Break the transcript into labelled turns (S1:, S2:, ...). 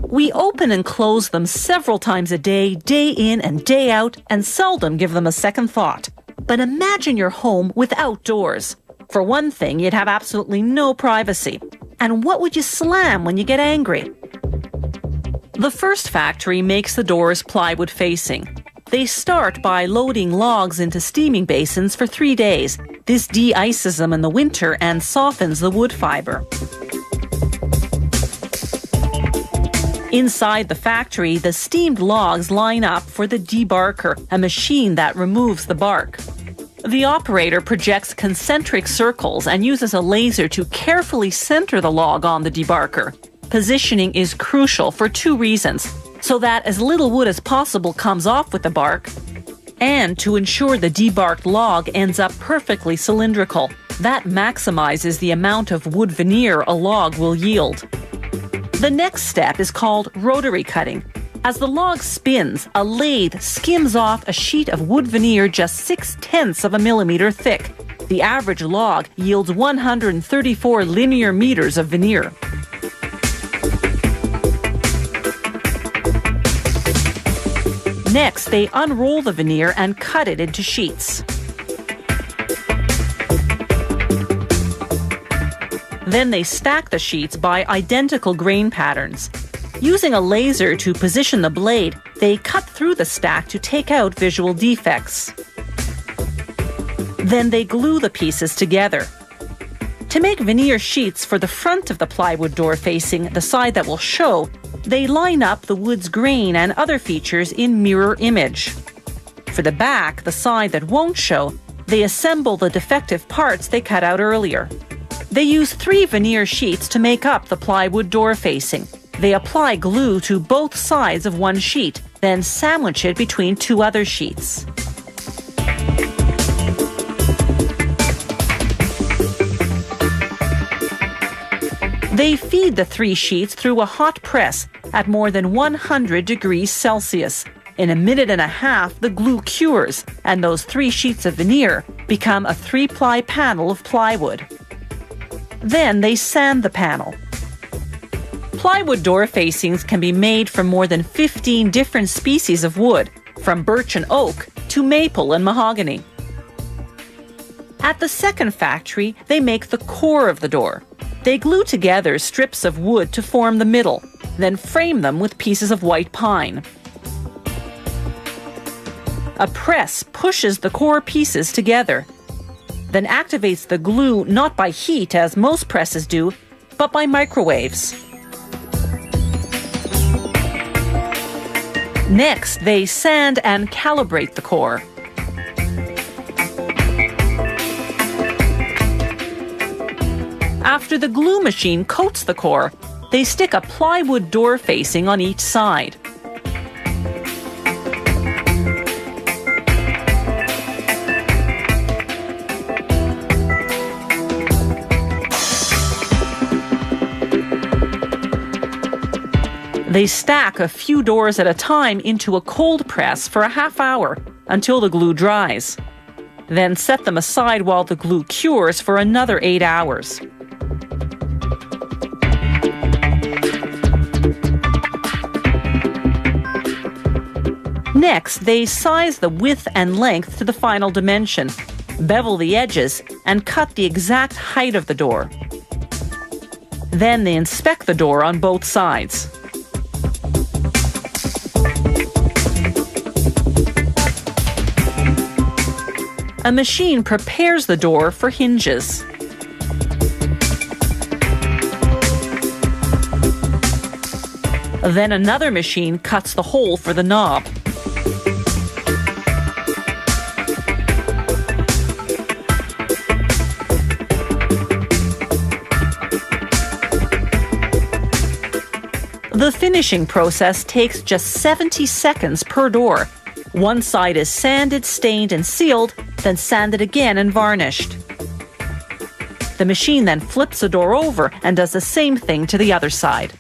S1: We open and close them several times a day in and day out, and seldom give them a second thought. But imagine your home without doors. For one thing, you'd have absolutely no privacy. And what would you slam when you get angry? The first factory makes the doors plywood facing. They start by loading logs into steaming basins for 3 days. This de-ices them in the winter and softens the wood fiber. Inside the factory, the steamed logs line up for the debarker, a machine that removes the bark. The operator projects concentric circles and uses a laser to carefully center the log on the debarker. Positioning is crucial for 2 reasons: so that as little wood as possible comes off with the bark, and to ensure the debarked log ends up perfectly cylindrical. That maximizes the amount of wood veneer a log will yield. The next step is called rotary cutting. As the log spins, a lathe skims off a sheet of wood veneer just 0.6 of a millimeter thick. The average log yields 134 linear meters of veneer. Next, they unroll the veneer and cut it into sheets. Then they stack the sheets by identical grain patterns. Using a laser to position the blade, they cut through the stack to take out visual defects. Then they glue the pieces together. To make veneer sheets for the front of the plywood door facing, the side that will show, they line up the wood's grain and other features in mirror image. For the back, the side that won't show, they assemble the defective parts they cut out earlier. They use 3 veneer sheets to make up the plywood door facing. They apply glue to both sides of one sheet, then sandwich it between 2 other sheets. They feed the 3 sheets through a hot press at more than 100 degrees Celsius. In 1.5 minutes, the glue cures, and those 3 sheets of veneer become a 3-ply panel of plywood. Then they sand the panel. Plywood door facings can be made from more than 15 different species of wood, from birch and oak to maple and mahogany. At the second factory, they make the core of the door. They glue together strips of wood to form the middle, then frame them with pieces of white pine. A press pushes the core pieces together, then activates the glue not by heat as most presses do, but by microwaves. Next, they sand and calibrate the core. After the glue machine coats the core, they stick a plywood door facing on each side. They stack a few doors at a time into a cold press for a half hour until the glue dries. Then set them aside while the glue cures for another 8 hours. Next, they size the width and length to the final dimension, bevel the edges, and cut the exact height of the door. Then they inspect the door on both sides. A machine prepares the door for hinges. Then another machine cuts the hole for the knob. The finishing process takes just 70 seconds per door. One side is sanded, stained, and sealed, then sanded again and varnished. The machine then flips the door over and does the same thing to the other side.